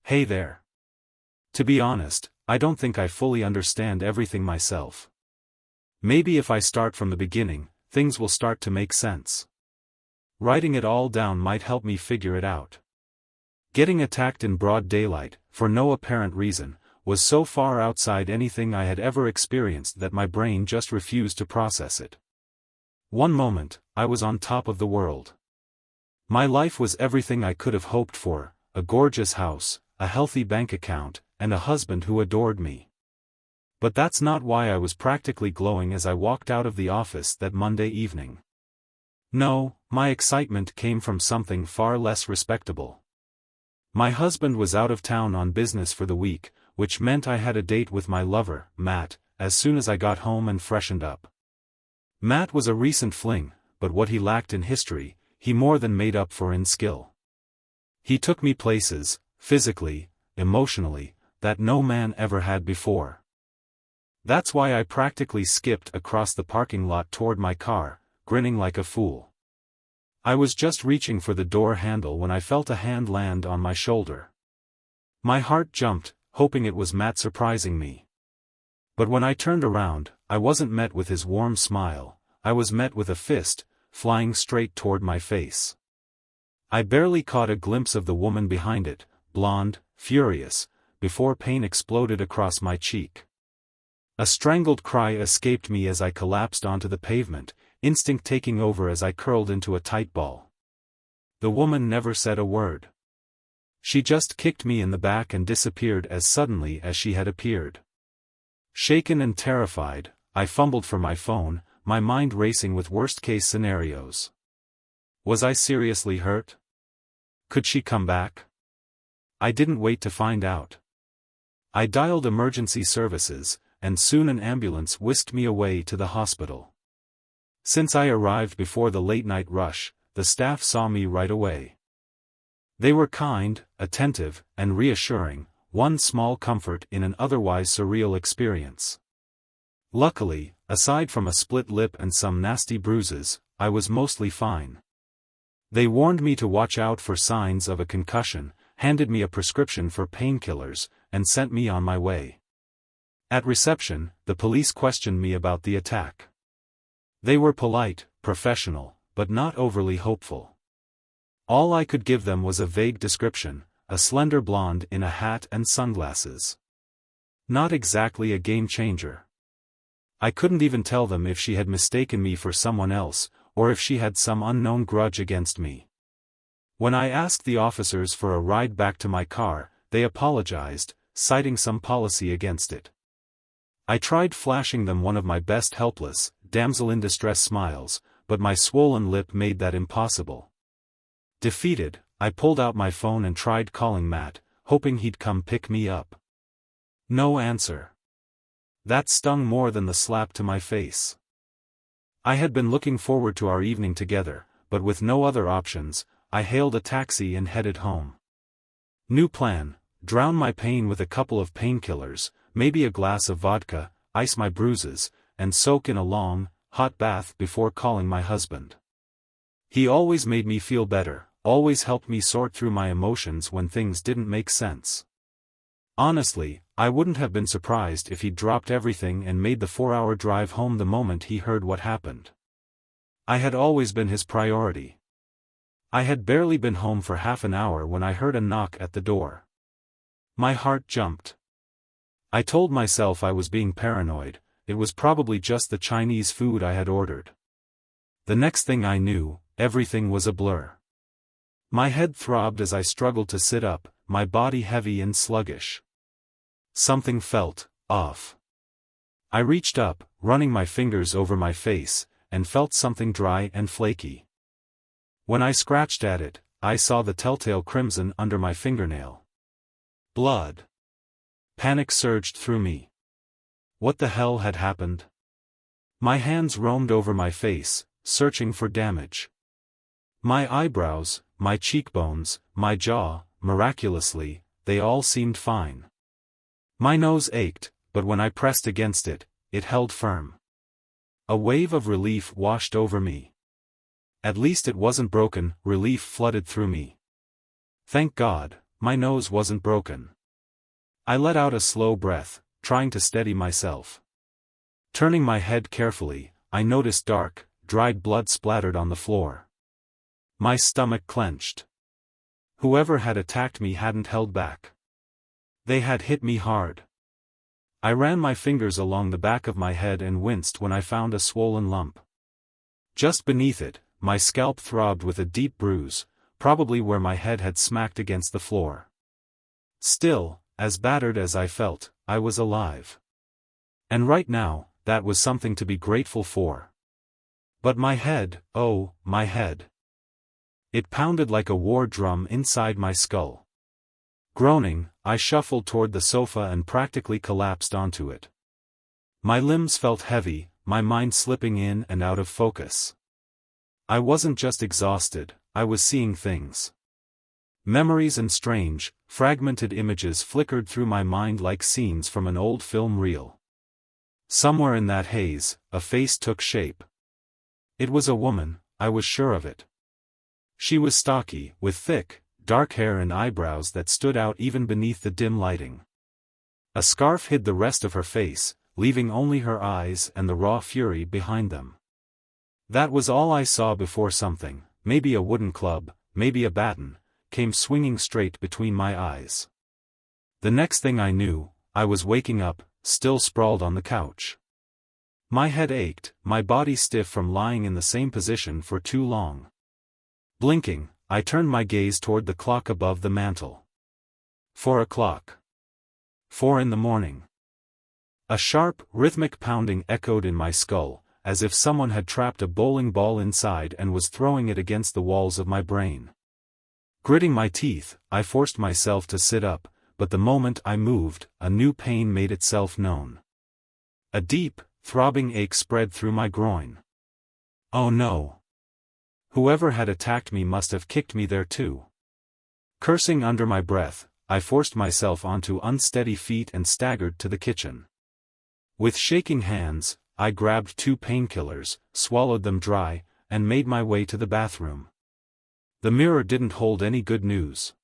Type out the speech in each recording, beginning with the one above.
Hey there. To be honest, I don't think I fully understand everything myself. Maybe if I start from the beginning, things will start to make sense. Writing it all down might help me figure it out. Getting attacked in broad daylight, for no apparent reason, was so far outside anything I had ever experienced that my brain just refused to process it. One moment, I was on top of the world. My life was everything I could have hoped for, a gorgeous house, a healthy bank account, and a husband who adored me. But that's not why I was practically glowing as I walked out of the office that Monday evening. No, my excitement came from something far less respectable. My husband was out of town on business for the week, which meant I had a date with my lover, Matt, as soon as I got home and freshened up. Matt was a recent fling, but what he lacked in history, he more than made up for in skill. He took me places, physically, emotionally, that no man ever had before. That's why I practically skipped across the parking lot toward my car, grinning like a fool. I was just reaching for the door handle when I felt a hand land on my shoulder. My heart jumped, hoping it was Matt surprising me. But when I turned around, I wasn't met with his warm smile, I was met with a fist, flying straight toward my face. I barely caught a glimpse of the woman behind it, blonde, furious, before pain exploded across my cheek. A strangled cry escaped me as I collapsed onto the pavement, instinct taking over as I curled into a tight ball. The woman never said a word. She just kicked me in the back and disappeared as suddenly as she had appeared. Shaken and terrified, I fumbled for my phone, my mind racing with worst-case scenarios. Was I seriously hurt? Could she come back? I didn't wait to find out. I dialed emergency services, and soon an ambulance whisked me away to the hospital. Since I arrived before the late-night rush, the staff saw me right away. They were kind, attentive, and reassuring, one small comfort in an otherwise surreal experience. Luckily, aside from a split lip and some nasty bruises, I was mostly fine. They warned me to watch out for signs of a concussion, handed me a prescription for painkillers, and sent me on my way. At reception, the police questioned me about the attack. They were polite, professional, but not overly hopeful. All I could give them was a vague description, a slender blonde in a hat and sunglasses. Not exactly a game changer. I couldn't even tell them if she had mistaken me for someone else, or if she had some unknown grudge against me. When I asked the officers for a ride back to my car, they apologized, citing some policy against it. I tried flashing them one of my best helpless, damsel-in-distress smiles, but my swollen lip made that impossible. Defeated, I pulled out my phone and tried calling Matt, hoping he'd come pick me up. No answer. That stung more than the slap to my face. I had been looking forward to our evening together, but with no other options, I hailed a taxi and headed home. New plan: drown my pain with a couple of painkillers, maybe a glass of vodka, ice my bruises, and soak in a long, hot bath before calling my husband. He always made me feel better, always helped me sort through my emotions when things didn't make sense. Honestly, I wouldn't have been surprised if he'd dropped everything and made the 4-hour drive home the moment he heard what happened. I had always been his priority. I had barely been home for half an hour when I heard a knock at the door. My heart jumped. I told myself I was being paranoid, it was probably just the Chinese food I had ordered. The next thing I knew, everything was a blur. My head throbbed as I struggled to sit up, my body heavy and sluggish. Something felt off. I reached up, running my fingers over my face, and felt something dry and flaky. When I scratched at it, I saw the telltale crimson under my fingernail. Blood. Panic surged through me. What the hell had happened? My hands roamed over my face, searching for damage. My eyebrows, my cheekbones, my jaw, miraculously, they all seemed fine. My nose ached, but when I pressed against it, it held firm. A wave of relief washed over me. At least it wasn't broken, relief flooded through me. Thank God, my nose wasn't broken. I let out a slow breath, trying to steady myself. Turning my head carefully, I noticed dark, dried blood splattered on the floor. My stomach clenched. Whoever had attacked me hadn't held back. They had hit me hard. I ran my fingers along the back of my head and winced when I found a swollen lump. Just beneath it, my scalp throbbed with a deep bruise, probably where my head had smacked against the floor. Still, as battered as I felt, I was alive. And right now, that was something to be grateful for. But my head, oh, my head. It pounded like a war drum inside my skull. Groaning, I shuffled toward the sofa and practically collapsed onto it. My limbs felt heavy, my mind slipping in and out of focus. I wasn't just exhausted, I was seeing things. Memories and strange, fragmented images flickered through my mind like scenes from an old film reel. Somewhere in that haze, a face took shape. It was a woman, I was sure of it. She was stocky, with thick, dark hair and eyebrows that stood out even beneath the dim lighting. A scarf hid the rest of her face, leaving only her eyes and the raw fury behind them. That was all I saw before something, maybe a wooden club, maybe a baton, came swinging straight between my eyes. The next thing I knew, I was waking up, still sprawled on the couch. My head ached, my body stiff from lying in the same position for too long. Blinking, I turned my gaze toward the clock above the mantel. 4 o'clock. 4 in the morning. A sharp, rhythmic pounding echoed in my skull, as if someone had trapped a bowling ball inside and was throwing it against the walls of my brain. Gritting my teeth, I forced myself to sit up, but the moment I moved, a new pain made itself known. A deep, throbbing ache spread through my groin. Oh no! Whoever had attacked me must have kicked me there too. Cursing under my breath, I forced myself onto unsteady feet and staggered to the kitchen. With shaking hands, I grabbed 2 painkillers, swallowed them dry, and made my way to the bathroom. The mirror didn't hold any good news.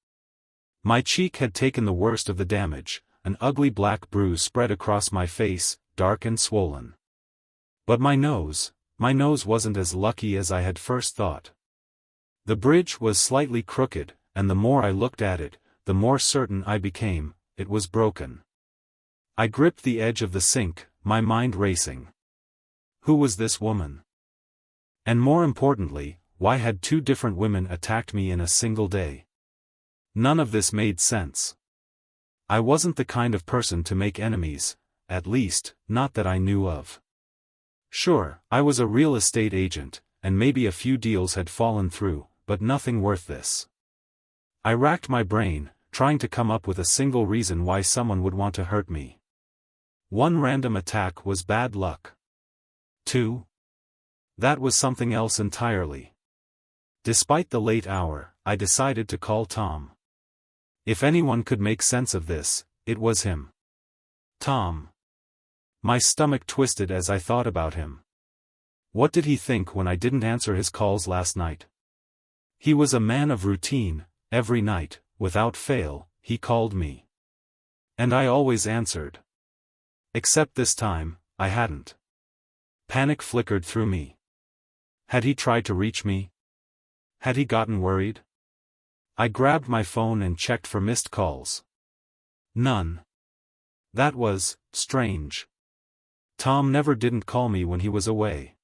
My cheek had taken the worst of the damage, an ugly black bruise spread across my face, dark and swollen. But my nose wasn't as lucky as I had first thought. The bridge was slightly crooked, and the more I looked at it, the more certain I became, it was broken. I gripped the edge of the sink, my mind racing. Who was this woman? And more importantly, why had 2 different women attacked me in a single day? None of this made sense. I wasn't the kind of person to make enemies, at least, not that I knew of. Sure, I was a real estate agent, and maybe a few deals had fallen through, but nothing worth this. I racked my brain, trying to come up with a single reason why someone would want to hurt me. 1 random attack was bad luck. 2? That was something else entirely. Despite the late hour, I decided to call Tom. If anyone could make sense of this, it was him. Tom. My stomach twisted as I thought about him. What did he think when I didn't answer his calls last night? He was a man of routine, every night, without fail, he called me. And I always answered. Except this time, I hadn't. Panic flickered through me. Had he tried to reach me? Had he gotten worried? I grabbed my phone and checked for missed calls. None. That was strange. Tom never didn't call me when he was away.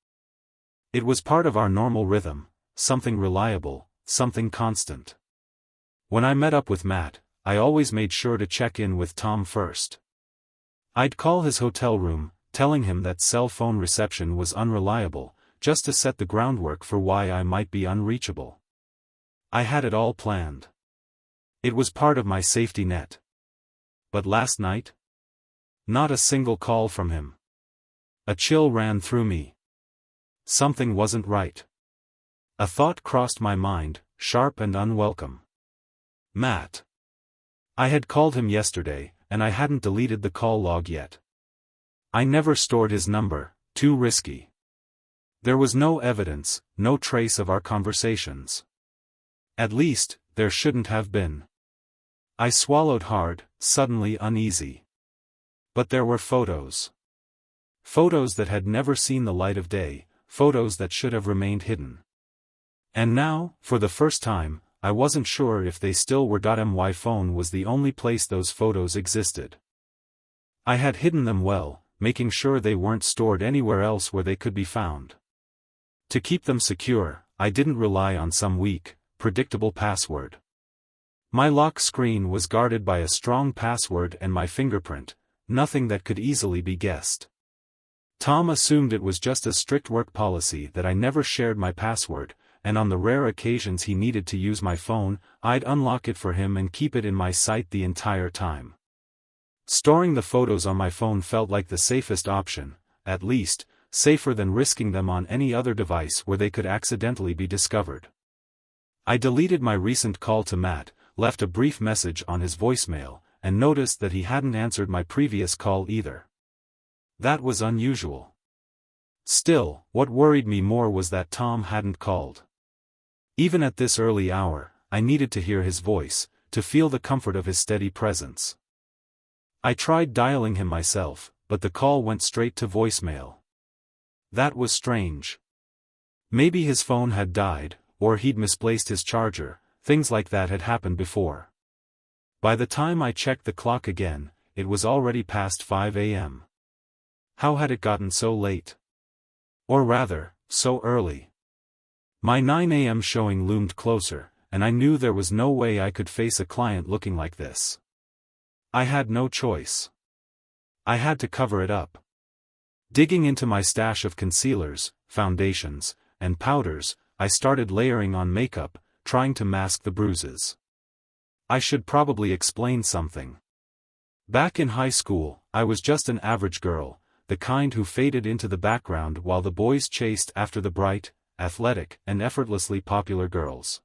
It was part of our normal rhythm, something reliable, something constant. When I met up with Matt, I always made sure to check in with Tom first. I'd call his hotel room, telling him that cell phone reception was unreliable, just to set the groundwork for why I might be unreachable. I had it all planned. It was part of my safety net. But last night? Not a single call from him. A chill ran through me. Something wasn't right. A thought crossed my mind, sharp and unwelcome. Matt. I had called him yesterday, and I hadn't deleted the call log yet. I never stored his number, too risky. There was no evidence, no trace of our conversations. At least, there shouldn't have been. I swallowed hard, suddenly uneasy. But there were photos. Photos that had never seen the light of day, photos that should have remained hidden. And now, for the first time, I wasn't sure if they still were. My phone was the only place those photos existed. I had hidden them well, making sure they weren't stored anywhere else where they could be found. To keep them secure, I didn't rely on some weak, predictable password. My lock screen was guarded by a strong password and my fingerprint, nothing that could easily be guessed. Tom assumed it was just a strict work policy that I never shared my password, and on the rare occasions he needed to use my phone, I'd unlock it for him and keep it in my sight the entire time. Storing the photos on my phone felt like the safest option, at least, safer than risking them on any other device where they could accidentally be discovered. I deleted my recent call to Matt, left a brief message on his voicemail, and noticed that he hadn't answered my previous call either. That was unusual. Still, what worried me more was that Tom hadn't called. Even at this early hour, I needed to hear his voice, to feel the comfort of his steady presence. I tried dialing him myself, but the call went straight to voicemail. That was strange. Maybe his phone had died, or he'd misplaced his charger. Things like that had happened before. By the time I checked the clock again, it was already past 5 a.m. How had it gotten so late? Or rather, so early? My 9 a.m. showing loomed closer, and I knew there was no way I could face a client looking like this. I had no choice. I had to cover it up. Digging into my stash of concealers, foundations, and powders, I started layering on makeup, trying to mask the bruises. I should probably explain something. Back in high school, I was just an average girl, the kind who faded into the background while the boys chased after the bright, athletic, and effortlessly popular girls.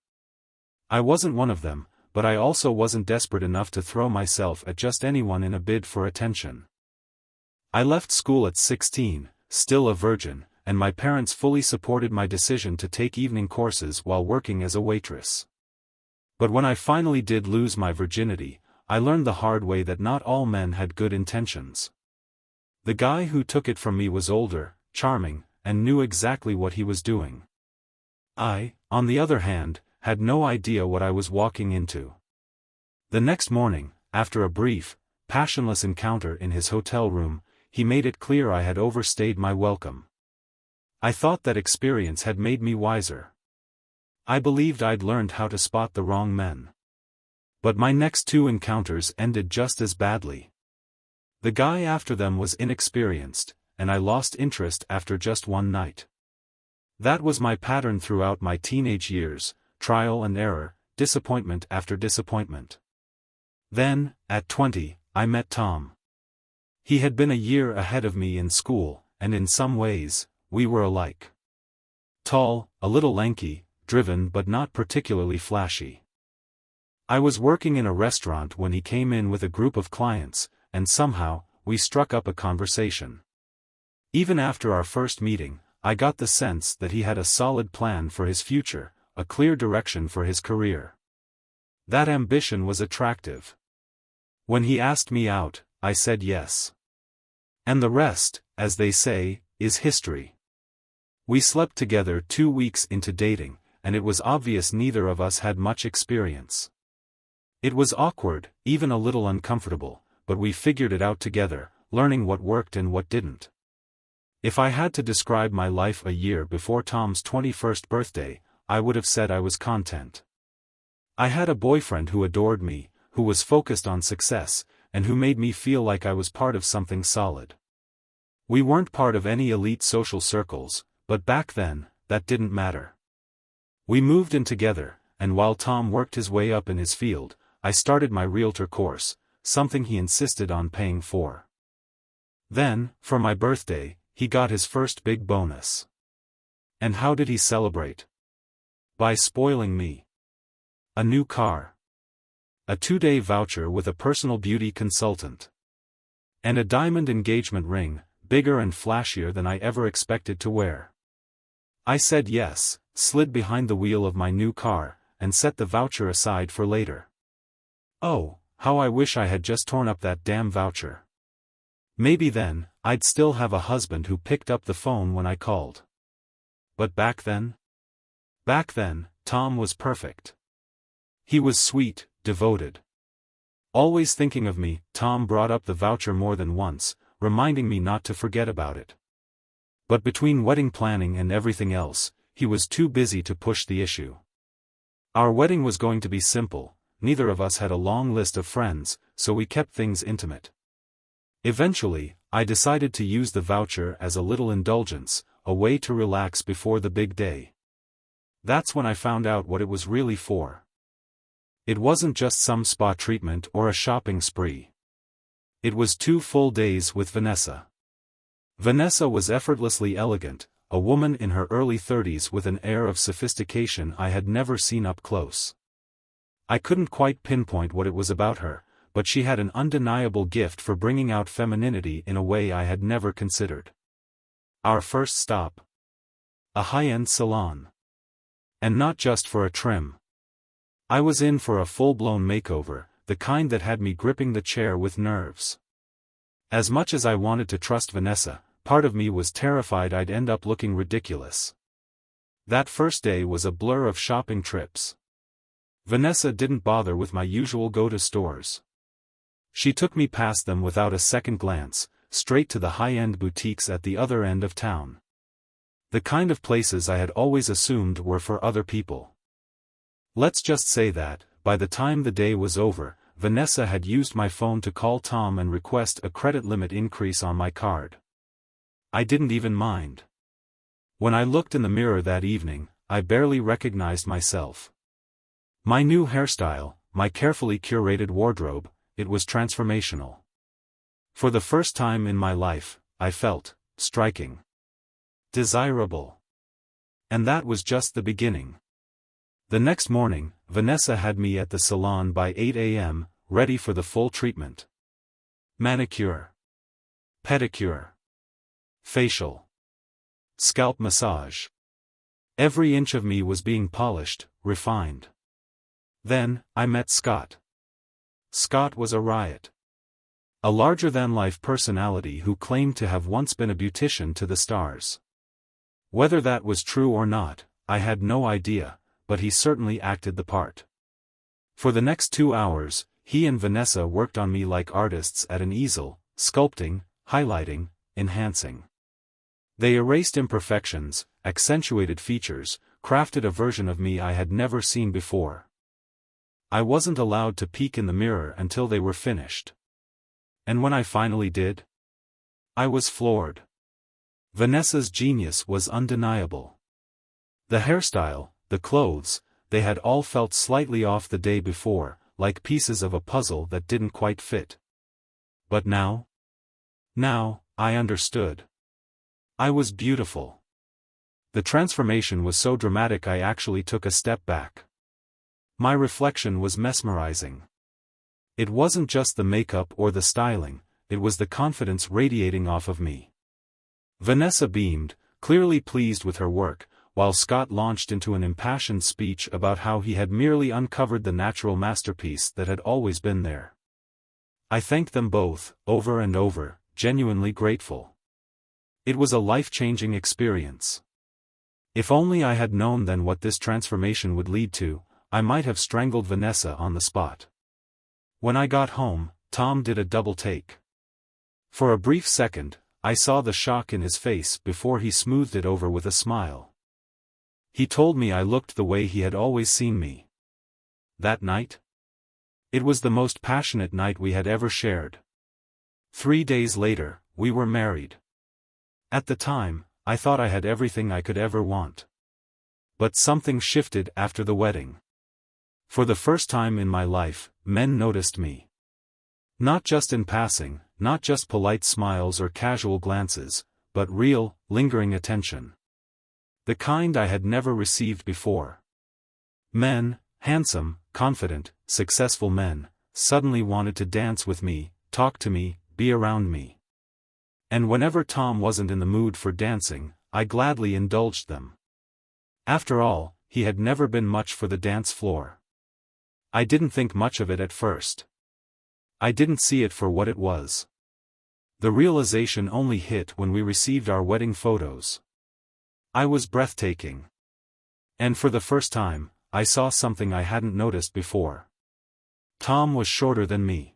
I wasn't one of them, but I also wasn't desperate enough to throw myself at just anyone in a bid for attention. I left school at 16, still a virgin, and my parents fully supported my decision to take evening courses while working as a waitress. But when I finally did lose my virginity, I learned the hard way that not all men had good intentions. The guy who took it from me was older, charming, and knew exactly what he was doing. I, on the other hand, had no idea what I was walking into. The next morning, after a brief, passionless encounter in his hotel room, he made it clear I had overstayed my welcome. I thought that experience had made me wiser. I believed I'd learned how to spot the wrong men. But my next two encounters ended just as badly. The guy after them was inexperienced, and I lost interest after just one night. That was my pattern throughout my teenage years, trial and error, disappointment after disappointment. Then, at 20, I met Tom. He had been a year ahead of me in school, and in some ways, we were alike. Tall, a little lanky, driven but not particularly flashy. I was working in a restaurant when he came in with a group of clients, and somehow, we struck up a conversation. Even after our first meeting, I got the sense that he had a solid plan for his future, a clear direction for his career. That ambition was attractive. When he asked me out, I said yes. And the rest, as they say, is history. We slept together 2 weeks into dating, and it was obvious neither of us had much experience. It was awkward, even a little uncomfortable, but we figured it out together, learning what worked and what didn't. If I had to describe my life a year before Tom's 21st birthday, I would have said I was content. I had a boyfriend who adored me, who was focused on success, and who made me feel like I was part of something solid. We weren't part of any elite social circles, but back then, that didn't matter. We moved in together, and while Tom worked his way up in his field, I started my realtor course, something he insisted on paying for. Then, for my birthday, he got his first big bonus. And how did he celebrate? By spoiling me. A new car. A 2-day voucher with a personal beauty consultant. And a diamond engagement ring, bigger and flashier than I ever expected to wear. I said yes, slid behind the wheel of my new car, and set the voucher aside for later. Oh, how I wish I had just torn up that damn voucher. Maybe then, I'd still have a husband who picked up the phone when I called. But back then? Back then, Tom was perfect. He was sweet, devoted. Always thinking of me. Tom brought up the voucher more than once, reminding me not to forget about it. But between wedding planning and everything else, he was too busy to push the issue. Our wedding was going to be simple, neither of us had a long list of friends, so we kept things intimate. Eventually, I decided to use the voucher as a little indulgence, a way to relax before the big day. That's when I found out what it was really for. It wasn't just some spa treatment or a shopping spree. It was 2 full days with Vanessa. Vanessa was effortlessly elegant, a woman in her early 30s with an air of sophistication I had never seen up close. I couldn't quite pinpoint what it was about her, but she had an undeniable gift for bringing out femininity in a way I had never considered. Our first stop. A high-end salon. And not just for a trim. I was in for a full-blown makeover, the kind that had me gripping the chair with nerves. As much as I wanted to trust Vanessa, part of me was terrified I'd end up looking ridiculous. That first day was a blur of shopping trips. Vanessa didn't bother with my usual go-to stores. She took me past them without a second glance, straight to the high-end boutiques at the other end of town. The kind of places I had always assumed were for other people. Let's just say that, by the time the day was over, Vanessa had used my phone to call Tom and request a credit limit increase on my card. I didn't even mind. When I looked in the mirror that evening, I barely recognized myself. My new hairstyle, my carefully curated wardrobe, it was transformational. For the first time in my life, I felt striking. Desirable. And that was just the beginning. The next morning, Vanessa had me at the salon by 8 a.m., ready for the full treatment. Manicure. Pedicure. Facial. Scalp massage. Every inch of me was being polished, refined. Then, I met Scott. Scott was a riot. A larger-than-life personality who claimed to have once been a beautician to the stars. Whether that was true or not, I had no idea, but he certainly acted the part. For the next 2 hours, he and Vanessa worked on me like artists at an easel, sculpting, highlighting, enhancing. They erased imperfections, accentuated features, crafted a version of me I had never seen before. I wasn't allowed to peek in the mirror until they were finished. And when I finally did, I was floored. Vanessa's genius was undeniable. The hairstyle, the clothes, they had all felt slightly off the day before, like pieces of a puzzle that didn't quite fit. But now? Now, I understood. I was beautiful. The transformation was so dramatic I actually took a step back. My reflection was mesmerizing. It wasn't just the makeup or the styling, it was the confidence radiating off of me. Vanessa beamed, clearly pleased with her work, while Scott launched into an impassioned speech about how he had merely uncovered the natural masterpiece that had always been there. I thanked them both, over and over, genuinely grateful. It was a life-changing experience. If only I had known then what this transformation would lead to, I might have strangled Vanessa on the spot. When I got home, Tom did a double take. For a brief second, I saw the shock in his face before he smoothed it over with a smile. He told me I looked the way he had always seen me. That night? It was the most passionate night we had ever shared. 3 days later, we were married. At the time, I thought I had everything I could ever want. But something shifted after the wedding. For the first time in my life, men noticed me. Not just in passing, not just polite smiles or casual glances, but real, lingering attention. The kind I had never received before. Men, handsome, confident, successful men, suddenly wanted to dance with me, talk to me, be around me. And whenever Tom wasn't in the mood for dancing, I gladly indulged them. After all, he had never been much for the dance floor. I didn't think much of it at first. I didn't see it for what it was. The realization only hit when we received our wedding photos. I was breathtaking. And for the first time, I saw something I hadn't noticed before. Tom was shorter than me.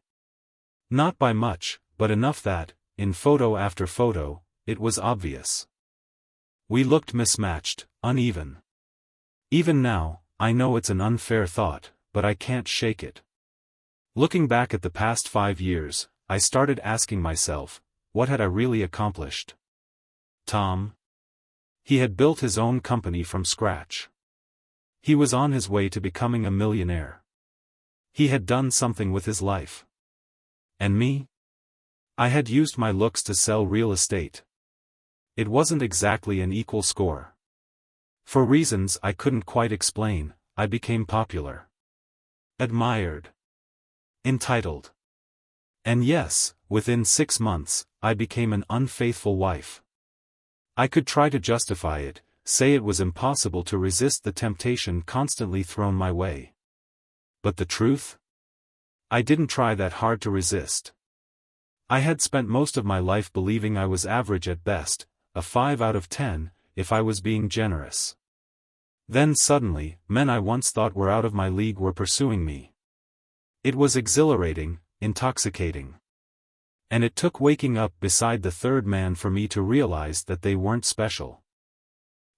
Not by much, but enough that, in photo after photo, it was obvious. We looked mismatched, uneven. Even now, I know it's an unfair thought, but I can't shake it. Looking back at the past 5 years, I started asking myself, what had I really accomplished? Tom? He had built his own company from scratch. He was on his way to becoming a millionaire. He had done something with his life. And me? I had used my looks to sell real estate. It wasn't exactly an equal score. For reasons I couldn't quite explain, I became popular. Admired. Entitled. And yes, within 6 months, I became an unfaithful wife. I could try to justify it, say it was impossible to resist the temptation constantly thrown my way. But the truth? I didn't try that hard to resist. I had spent most of my life believing I was average at best, a 5 out of 10, if I was being generous. Then suddenly, men I once thought were out of my league were pursuing me. It was exhilarating, intoxicating. And it took waking up beside the third man for me to realize that they weren't special.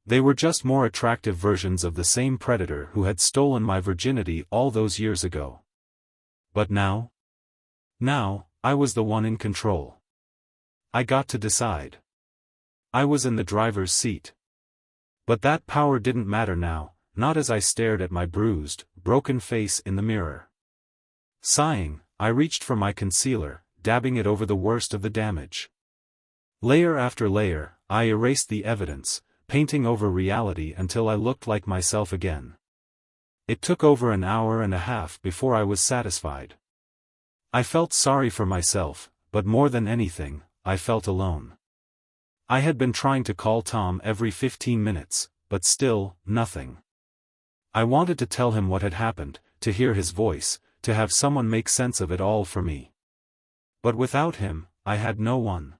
They were just more attractive versions of the same predator who had stolen my virginity all those years ago. But now? Now, I was the one in control. I got to decide. I was in the driver's seat. But that power didn't matter now, not as I stared at my bruised, broken face in the mirror. Sighing, I reached for my concealer, dabbing it over the worst of the damage. Layer after layer, I erased the evidence, painting over reality until I looked like myself again. It took over an hour and a half before I was satisfied. I felt sorry for myself, but more than anything, I felt alone. I had been trying to call Tom every 15 minutes, but still, nothing. I wanted to tell him what had happened, to hear his voice, to have someone make sense of it all for me. But without him, I had no one.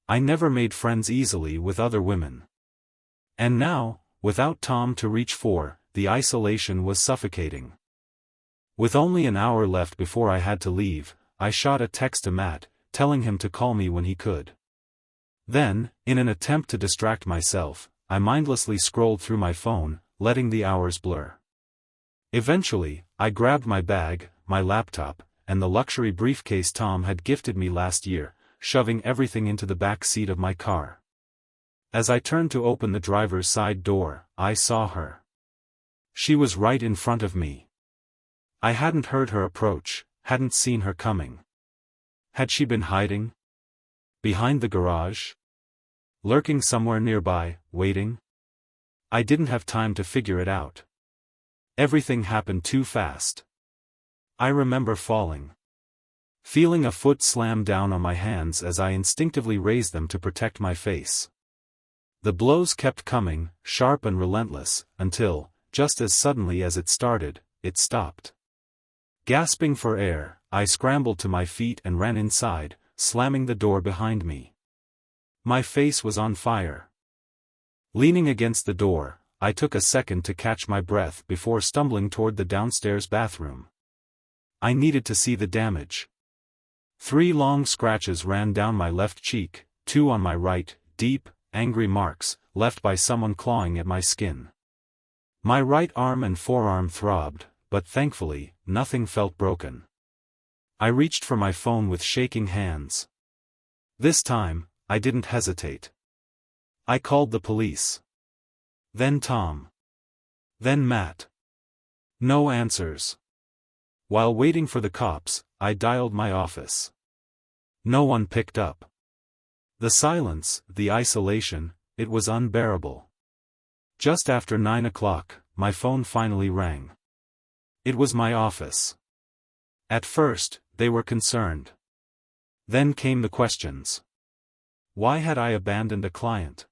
I never made friends easily with other women. And now, without Tom to reach for, the isolation was suffocating. With only an hour left before I had to leave, I shot a text to Matt, telling him to call me when he could. Then, in an attempt to distract myself, I mindlessly scrolled through my phone, letting the hours blur. Eventually, I grabbed my bag, my laptop, and the luxury briefcase Tom had gifted me last year, shoving everything into the back seat of my car. As I turned to open the driver's side door, I saw her. She was right in front of me. I hadn't heard her approach, hadn't seen her coming. Had she been hiding? Behind the garage? Lurking somewhere nearby, waiting? I didn't have time to figure it out. Everything happened too fast. I remember falling. Feeling a foot slam down on my hands as I instinctively raised them to protect my face. The blows kept coming, sharp and relentless, until, just as suddenly as it started, it stopped. Gasping for air, I scrambled to my feet and ran inside, slamming the door behind me. My face was on fire. Leaning against the door, I took a second to catch my breath before stumbling toward the downstairs bathroom. I needed to see the damage. 3 long scratches ran down my left cheek, 2 on my right, deep, angry marks, left by someone clawing at my skin. My right arm and forearm throbbed, but thankfully, nothing felt broken. I reached for my phone with shaking hands. This time, I didn't hesitate. I called the police. Then Tom. Then Matt. No answers. While waiting for the cops, I dialed my office. No one picked up. The silence, the isolation, it was unbearable. Just after 9 o'clock, my phone finally rang. It was my office. At first, they were concerned. Then came the questions. Why had I abandoned a client?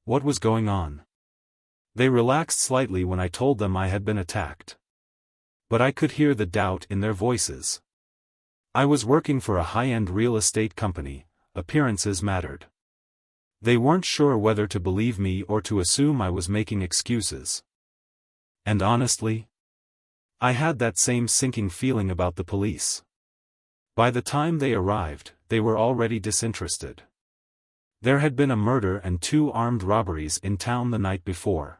What was going on? They relaxed slightly when I told them I had been attacked. But I could hear the doubt in their voices. I was working for a high-end real estate company, appearances mattered. They weren't sure whether to believe me or to assume I was making excuses. And honestly, I had that same sinking feeling about the police. By the time they arrived, they were already disinterested. There had been a murder and 2 armed robberies in town the night before.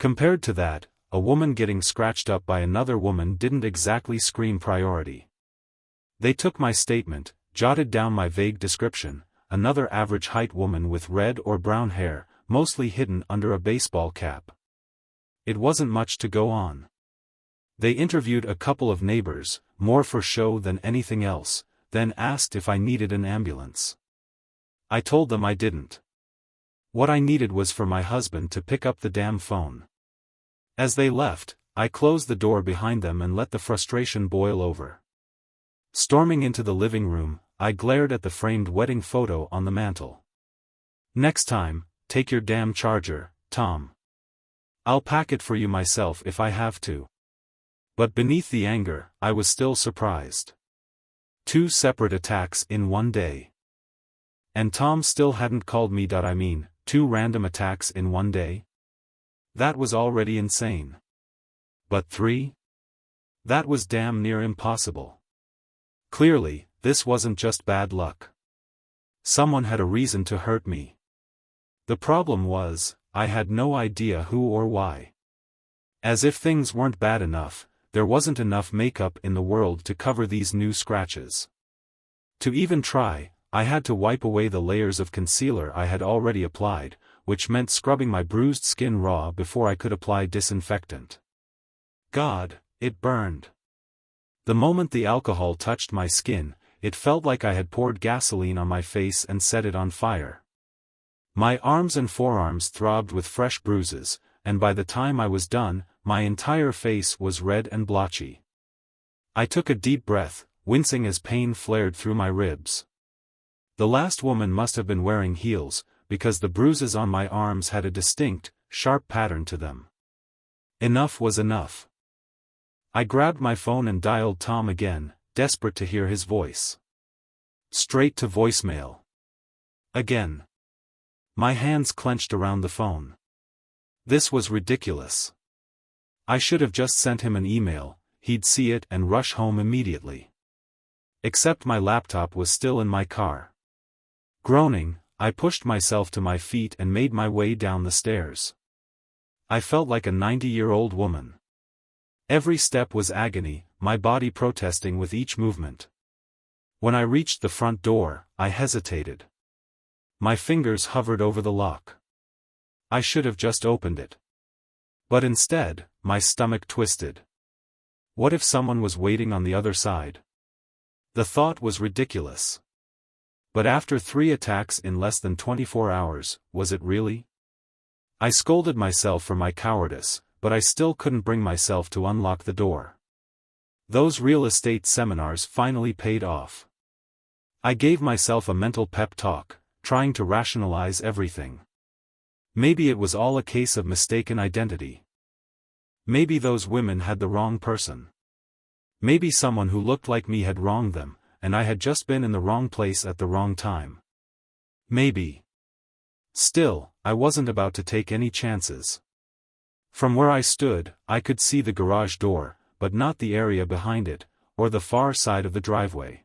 Compared to that, a woman getting scratched up by another woman didn't exactly scream priority. They took my statement, jotted down my vague description, another average height woman with red or brown hair, mostly hidden under a baseball cap. It wasn't much to go on. They interviewed a couple of neighbors, more for show than anything else, then asked if I needed an ambulance. I told them I didn't. What I needed was for my husband to pick up the damn phone. As they left, I closed the door behind them and let the frustration boil over. Storming into the living room, I glared at the framed wedding photo on the mantel. Next time, take your damn charger, Tom. I'll pack it for you myself if I have to. But beneath the anger, I was still surprised. 2 separate attacks in one day. And Tom still hadn't called me. 2 random attacks in one day? That was already insane. But 3? That was damn near impossible. Clearly, this wasn't just bad luck. Someone had a reason to hurt me. The problem was, I had no idea who or why. As if things weren't bad enough, there wasn't enough makeup in the world to cover these new scratches. To even try, I had to wipe away the layers of concealer I had already applied, which meant scrubbing my bruised skin raw before I could apply disinfectant. God, it burned. The moment the alcohol touched my skin, it felt like I had poured gasoline on my face and set it on fire. My arms and forearms throbbed with fresh bruises, and by the time I was done, my entire face was red and blotchy. I took a deep breath, wincing as pain flared through my ribs. The last woman must have been wearing heels, because the bruises on my arms had a distinct, sharp pattern to them. Enough was enough. I grabbed my phone and dialed Tom again, desperate to hear his voice. Straight to voicemail. Again. My hands clenched around the phone. This was ridiculous. I should have just sent him an email, he'd see it and rush home immediately. Except my laptop was still in my car. Groaning, I pushed myself to my feet and made my way down the stairs. I felt like a 90-year-old woman. Every step was agony, my body protesting with each movement. When I reached the front door, I hesitated. My fingers hovered over the lock. I should have just opened it. But instead, my stomach twisted. What if someone was waiting on the other side? The thought was ridiculous. But after 3 attacks in less than 24 hours, was it really? I scolded myself for my cowardice, but I still couldn't bring myself to unlock the door. Those real estate seminars finally paid off. I gave myself a mental pep talk, trying to rationalize everything. Maybe it was all a case of mistaken identity. Maybe those women had the wrong person. Maybe someone who looked like me had wronged them, and I had just been in the wrong place at the wrong time. Maybe. Still, I wasn't about to take any chances. From where I stood, I could see the garage door, but not the area behind it, or the far side of the driveway.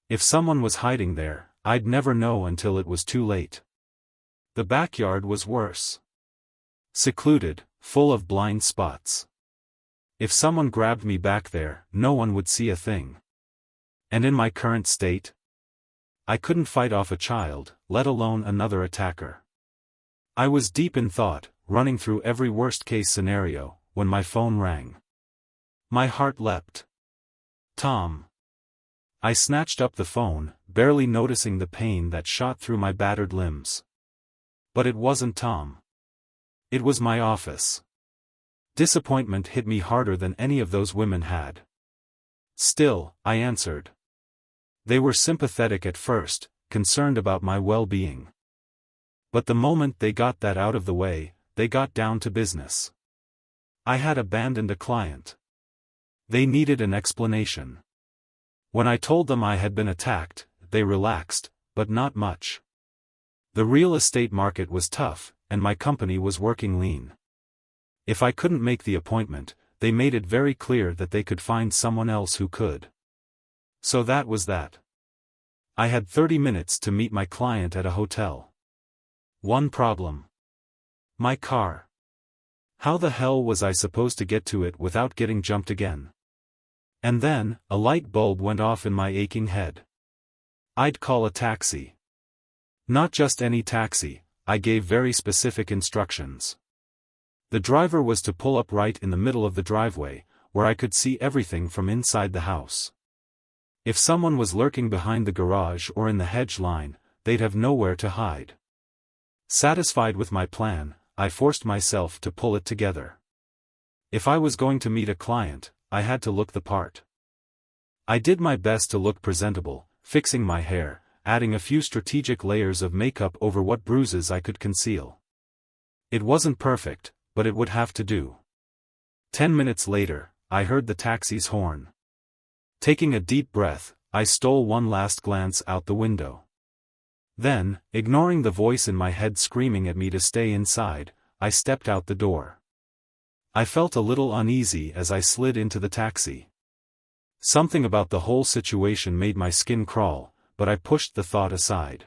If someone was hiding there, I'd never know until it was too late. The backyard was worse. Secluded, full of blind spots. If someone grabbed me back there, no one would see a thing. And in my current state, I couldn't fight off a child, let alone another attacker. I was deep in thought, running through every worst-case scenario, when my phone rang. My heart leapt. Tom. I snatched up the phone, barely noticing the pain that shot through my battered limbs. But it wasn't Tom. It was my office. Disappointment hit me harder than any of those women had. Still, I answered. They were sympathetic at first, concerned about my well-being. But the moment they got that out of the way, they got down to business. I had abandoned a client. They needed an explanation. When I told them I had been attacked, they relaxed, but not much. The real estate market was tough, and my company was working lean. If I couldn't make the appointment, they made it very clear that they could find someone else who could. So that was that. I had 30 minutes to meet my client at a hotel. One problem. My car. How the hell was I supposed to get to it without getting jumped again? And then, a light bulb went off in my aching head. I'd call a taxi. Not just any taxi, I gave very specific instructions. The driver was to pull up right in the middle of the driveway, where I could see everything from inside the house. If someone was lurking behind the garage or in the hedge line, they'd have nowhere to hide. Satisfied with my plan, I forced myself to pull it together. If I was going to meet a client, I had to look the part. I did my best to look presentable, fixing my hair, adding a few strategic layers of makeup over what bruises I could conceal. It wasn't perfect, but it would have to do. 10 minutes later, I heard the taxi's horn. Taking a deep breath, I stole one last glance out the window. Then, ignoring the voice in my head screaming at me to stay inside, I stepped out the door. I felt a little uneasy as I slid into the taxi. Something about the whole situation made my skin crawl, but I pushed the thought aside.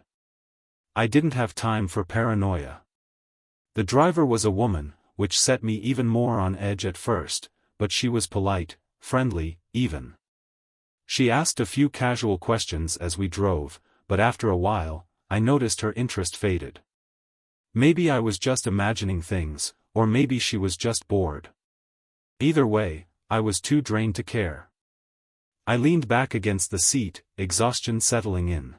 I didn't have time for paranoia. The driver was a woman, which set me even more on edge at first, but she was polite, friendly, even. She asked a few casual questions as we drove, but after a while, I noticed her interest faded. Maybe I was just imagining things, or maybe she was just bored. Either way, I was too drained to care. I leaned back against the seat, exhaustion settling in.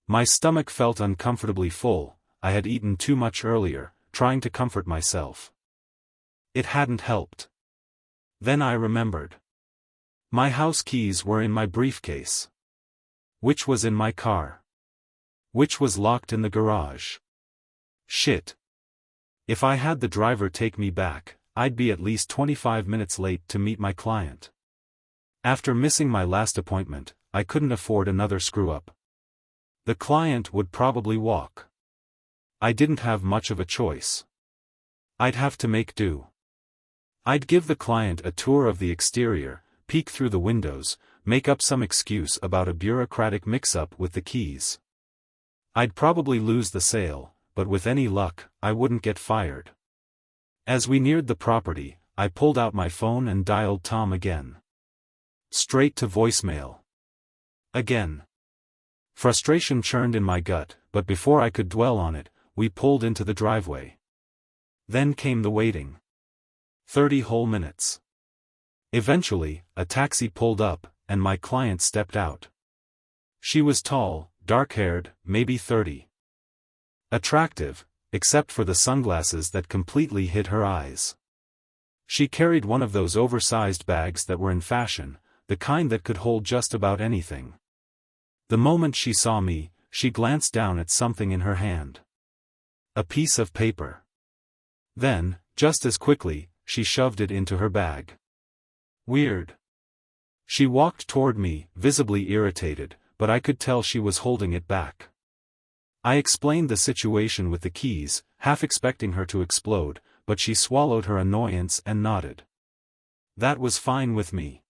My stomach felt uncomfortably full. I had eaten too much earlier, trying to comfort myself. It hadn't helped. Then I remembered. My house keys were in my briefcase. Which was in my car. Which was locked in the garage. Shit. If I had the driver take me back, I'd be at least 25 minutes late to meet my client. After missing my last appointment, I couldn't afford another screw-up. The client would probably walk. I didn't have much of a choice. I'd have to make do. I'd give the client a tour of the exterior, peek through the windows, make up some excuse about a bureaucratic mix-up with the keys. I'd probably lose the sale, but with any luck, I wouldn't get fired. As we neared the property, I pulled out my phone and dialed Tom again. Straight to voicemail. Again. Frustration churned in my gut, but before I could dwell on it, we pulled into the driveway. Then came the waiting. 30 whole minutes. Eventually, a taxi pulled up, and my client stepped out. She was tall, dark-haired, maybe 30. Attractive, except for the sunglasses that completely hid her eyes. She carried one of those oversized bags that were in fashion, the kind that could hold just about anything. The moment she saw me, she glanced down at something in her hand. A piece of paper. Then, just as quickly, she shoved it into her bag. Weird. She walked toward me, visibly irritated, but I could tell she was holding it back. I explained the situation with the keys, half expecting her to explode, but she swallowed her annoyance and nodded. That was fine with me.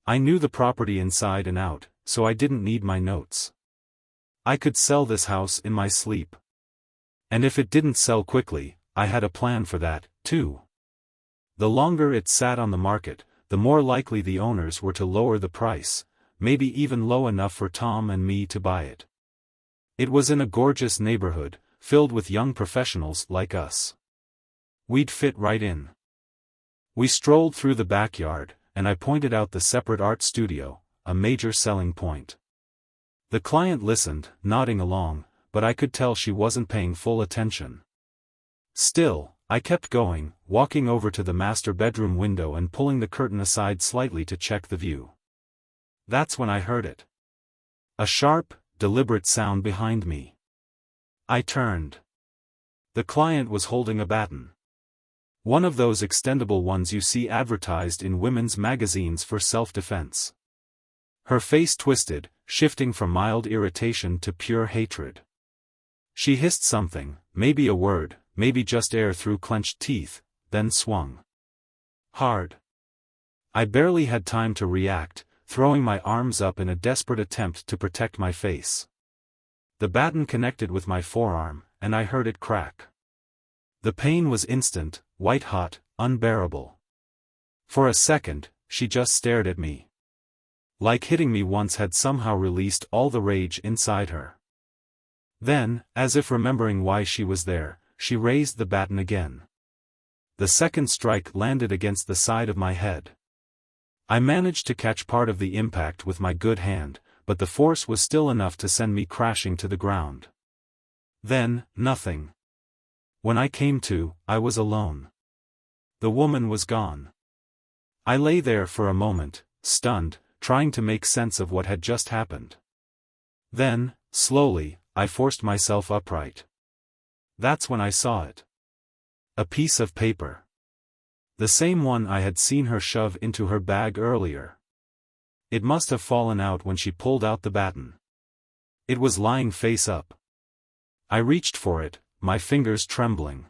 I knew the property inside and out, so I didn't need my notes. I could sell this house in my sleep. And if it didn't sell quickly, I had a plan for that, too. The longer it sat on the market, the more likely the owners were to lower the price, maybe even low enough for Tom and me to buy it. It was in a gorgeous neighborhood, filled with young professionals like us. We'd fit right in. We strolled through the backyard, and I pointed out the separate art studio, a major selling point. The client listened, nodding along, but I could tell she wasn't paying full attention. Still, I kept going, walking over to the master bedroom window and pulling the curtain aside slightly to check the view. That's when I heard it. A sharp, deliberate sound behind me. I turned. The client was holding a baton. One of those extendable ones you see advertised in women's magazines for self-defense. Her face twisted, shifting from mild irritation to pure hatred. She hissed something, maybe a word, maybe just air through clenched teeth, then swung hard. I barely had time to react, throwing my arms up in a desperate attempt to protect my face. The baton connected with my forearm, and I heard it crack. The pain was instant, white-hot, unbearable. For a second, she just stared at me. Like hitting me once had somehow released all the rage inside her. Then, as if remembering why she was there, she raised the baton again. The second strike landed against the side of my head. I managed to catch part of the impact with my good hand, but the force was still enough to send me crashing to the ground. Then, nothing. When I came to, I was alone. The woman was gone. I lay there for a moment, stunned, trying to make sense of what had just happened. Then, slowly, I forced myself upright. That's when I saw it. A piece of paper. The same one I had seen her shove into her bag earlier. It must have fallen out when she pulled out the baton. It was lying face up. I reached for it, my fingers trembling.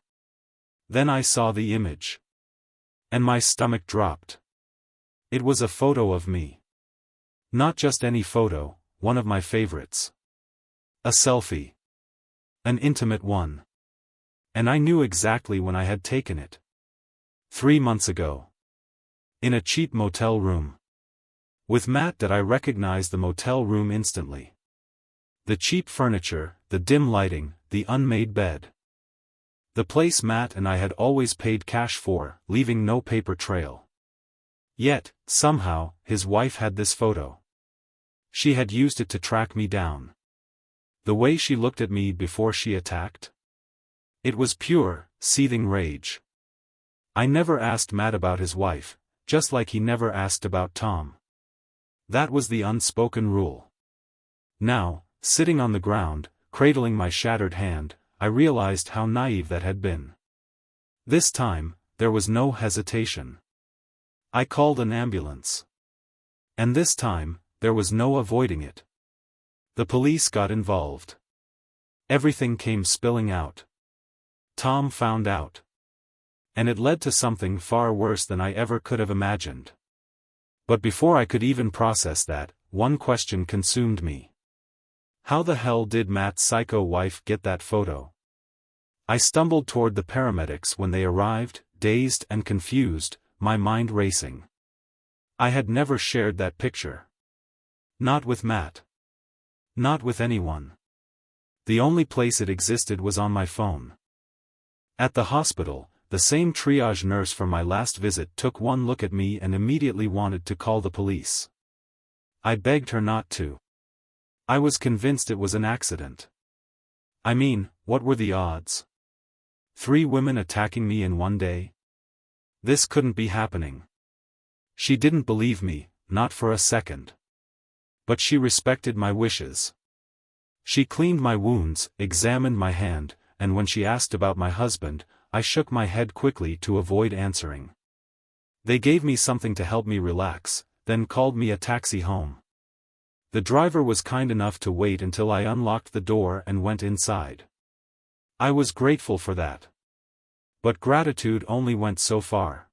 Then I saw the image. And my stomach dropped. It was a photo of me. Not just any photo, one of my favorites. A selfie. An intimate one. And I knew exactly when I had taken it. 3 months ago. In a cheap motel room. With Matt I recognized the motel room instantly. The cheap furniture, the dim lighting, the unmade bed. The place Matt and I had always paid cash for, leaving no paper trail. Yet, somehow, his wife had this photo. She had used it to track me down. The way she looked at me before she attacked? It was pure, seething rage. I never asked Matt about his wife, just like he never asked about Tom. That was the unspoken rule. Now, sitting on the ground, cradling my shattered hand, I realized how naive that had been. This time, there was no hesitation. I called an ambulance. And this time, there was no avoiding it. The police got involved. Everything came spilling out. Tom found out. And it led to something far worse than I ever could have imagined. But before I could even process that, one question consumed me. How the hell did Matt's psycho wife get that photo? I stumbled toward the paramedics when they arrived, dazed and confused, my mind racing. I had never shared that picture. Not with Matt. Not with anyone. The only place it existed was on my phone. At the hospital, the same triage nurse from my last visit took one look at me and immediately wanted to call the police. I begged her not to. I was convinced it was an accident. I mean, what were the odds? 3 women attacking me in one day? This couldn't be happening. She didn't believe me, not for a second. But she respected my wishes. She cleaned my wounds, examined my hand, and when she asked about my husband, I shook my head quickly to avoid answering. They gave me something to help me relax, then called me a taxi home. The driver was kind enough to wait until I unlocked the door and went inside. I was grateful for that. But gratitude only went so far.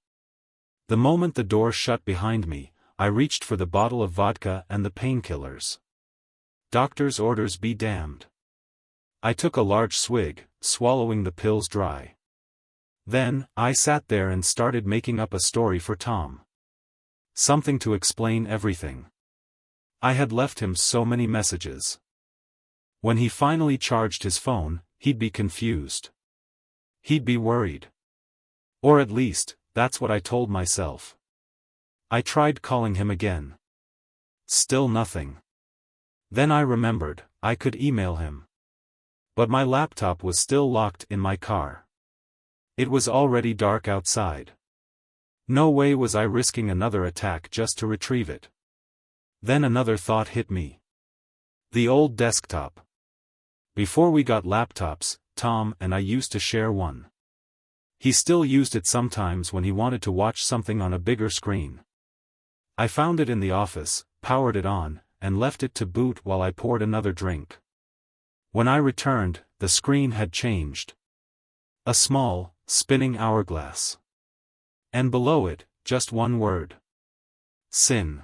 The moment the door shut behind me, I reached for the bottle of vodka and the painkillers. Doctor's orders be damned. I took a large swig, swallowing the pills dry. Then, I sat there and started making up a story for Tom. Something to explain everything. I had left him so many messages. When he finally charged his phone, he'd be confused. He'd be worried. Or at least, that's what I told myself. I tried calling him again. Still nothing. Then I remembered, I could email him. But my laptop was still locked in my car. It was already dark outside. No way was I risking another attack just to retrieve it. Then another thought hit me. The old desktop. Before we got laptops, Tom and I used to share one. He still used it sometimes when he wanted to watch something on a bigger screen. I found it in the office, powered it on, and left it to boot while I poured another drink. When I returned, the screen had changed. A small, spinning hourglass. And below it, just one word. Sin.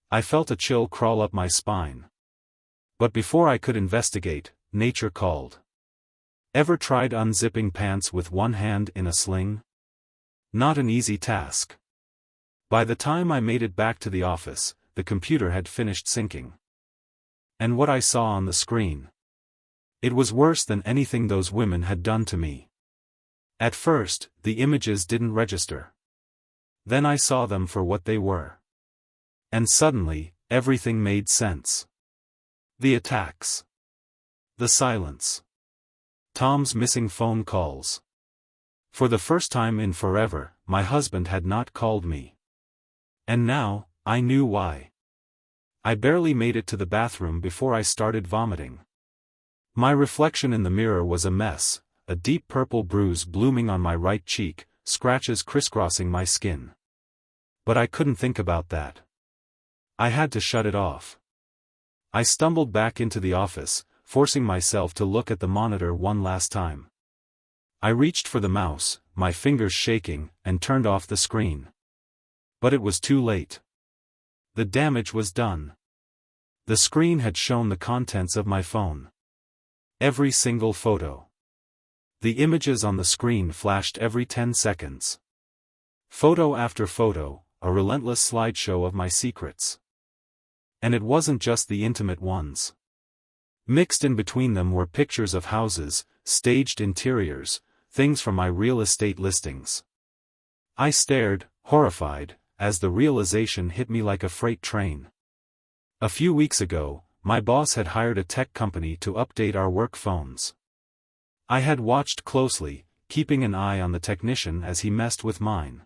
I felt a chill crawl up my spine. But before I could investigate, nature called. Ever tried unzipping pants with one hand in a sling? Not an easy task. By the time I made it back to the office, the computer had finished syncing. And what I saw on the screen. It was worse than anything those women had done to me. At first, the images didn't register. Then I saw them for what they were. And suddenly, everything made sense. The attacks. The silence. Tom's missing phone calls. For the first time in forever, my husband had not called me. And now, I knew why. I barely made it to the bathroom before I started vomiting. My reflection in the mirror was a mess, a deep purple bruise blooming on my right cheek, scratches crisscrossing my skin. But I couldn't think about that. I had to shut it off. I stumbled back into the office, forcing myself to look at the monitor one last time. I reached for the mouse, my fingers shaking, and turned off the screen. But it was too late. The damage was done. The screen had shown the contents of my phone. Every single photo. The images on the screen flashed every 10 seconds. Photo after photo, a relentless slideshow of my secrets. And it wasn't just the intimate ones. Mixed in between them were pictures of houses, staged interiors, things from my real estate listings. I stared, horrified, as the realization hit me like a freight train. A few weeks ago, my boss had hired a tech company to update our work phones. I had watched closely, keeping an eye on the technician as he messed with mine.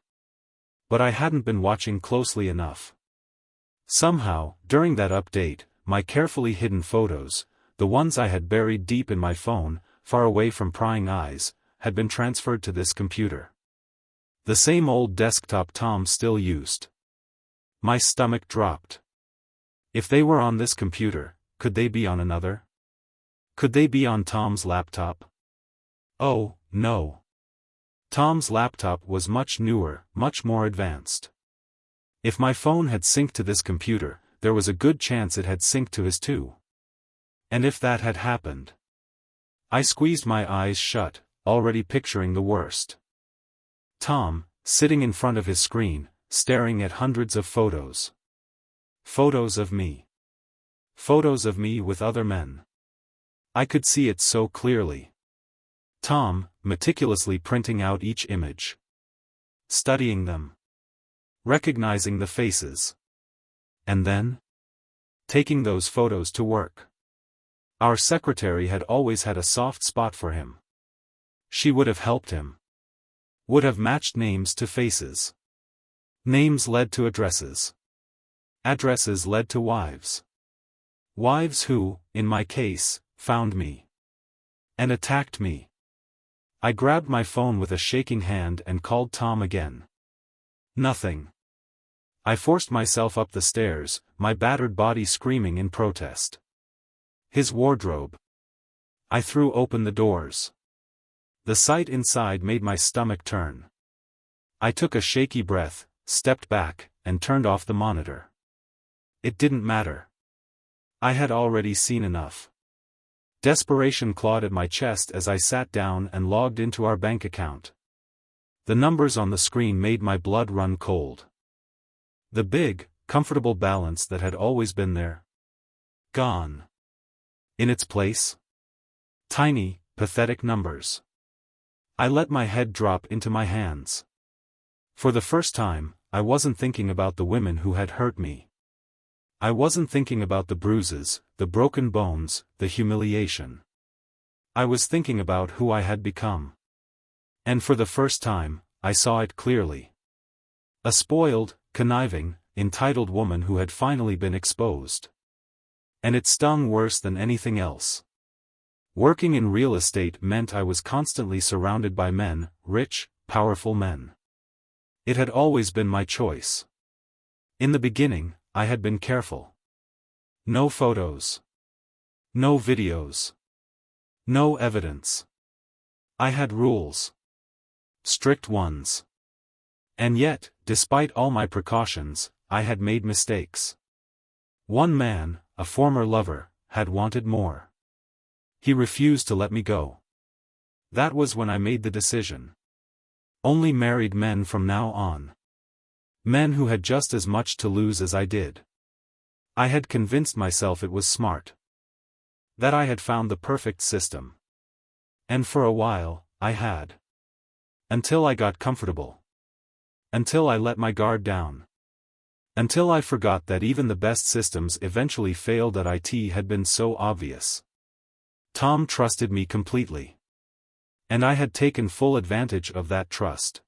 But I hadn't been watching closely enough. Somehow, during that update, my carefully hidden photos, the ones I had buried deep in my phone, far away from prying eyes, had been transferred to this computer. The same old desktop Tom still used. My stomach dropped. If they were on this computer, could they be on another? Could they be on Tom's laptop? Oh, no. Tom's laptop was much newer, much more advanced. If my phone had synced to this computer, there was a good chance it had synced to his too. And if that had happened? I squeezed my eyes shut, already picturing the worst. Tom, sitting in front of his screen, staring at hundreds of photos. Photos of me. Photos of me with other men. I could see it so clearly. Tom, meticulously printing out each image. Studying them. Recognizing the faces. And then? Taking those photos to work. Our secretary had always had a soft spot for him. She would have helped him. Would have matched names to faces. Names led to addresses. Addresses led to wives. Wives who, in my case, found me. And attacked me. I grabbed my phone with a shaking hand and called Tom again. Nothing. I forced myself up the stairs, my battered body screaming in protest. His wardrobe. I threw open the doors. The sight inside made my stomach turn. I took a shaky breath, stepped back, and turned off the monitor. It didn't matter. I had already seen enough. Desperation clawed at my chest as I sat down and logged into our bank account. The numbers on the screen made my blood run cold. The big, comfortable balance that had always been there. Gone. In its place? Tiny, pathetic numbers. I let my head drop into my hands. For the first time, I wasn't thinking about the women who had hurt me. I wasn't thinking about the bruises, the broken bones, the humiliation. I was thinking about who I had become. And for the first time, I saw it clearly. A spoiled, conniving, entitled woman who had finally been exposed. And it stung worse than anything else. Working in real estate meant I was constantly surrounded by men, rich, powerful men. It had always been my choice. In the beginning, I had been careful. No photos. No videos. No evidence. I had rules. Strict ones. And yet, despite all my precautions, I had made mistakes. One man, a former lover, had wanted more. He refused to let me go. That was when I made the decision. Only married men from now on. Men who had just as much to lose as I did. I had convinced myself it was smart. That I had found the perfect system. And for a while, I had. Until I got comfortable. Until I let my guard down. Until I forgot that even the best systems eventually failed. That it had been so obvious. Tom trusted me completely. And I had taken full advantage of that trust.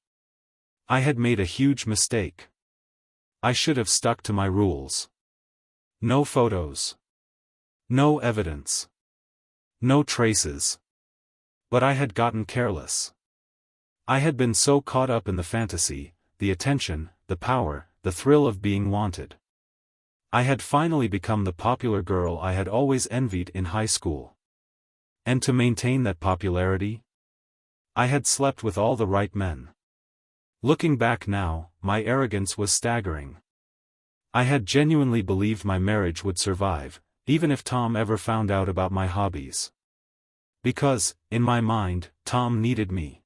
I had made a huge mistake. I should have stuck to my rules. No photos. No evidence. No traces. But I had gotten careless. I had been so caught up in the fantasy, the attention, the power, the thrill of being wanted. I had finally become the popular girl I had always envied in high school. And to maintain that popularity, I had slept with all the right men. Looking back now, my arrogance was staggering. I had genuinely believed my marriage would survive, even if Tom ever found out about my hobbies. Because, in my mind, Tom needed me.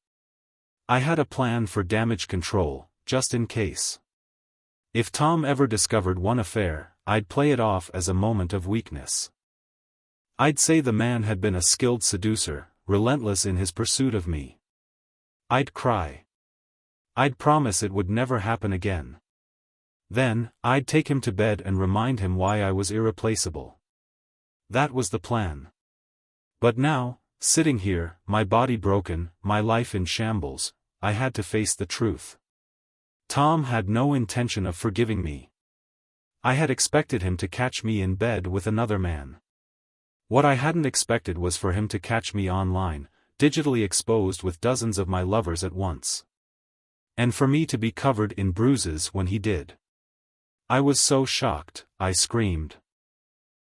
I had a plan for damage control, just in case. If Tom ever discovered one affair, I'd play it off as a moment of weakness. I'd say the man had been a skilled seducer, relentless in his pursuit of me. I'd cry. I'd promise it would never happen again. Then, I'd take him to bed and remind him why I was irreplaceable. That was the plan. But now, sitting here, my body broken, my life in shambles, I had to face the truth. Tom had no intention of forgiving me. I had expected him to catch me in bed with another man. What I hadn't expected was for him to catch me online, digitally exposed with dozens of my lovers at once. And for me to be covered in bruises when he did. I was so shocked, I screamed.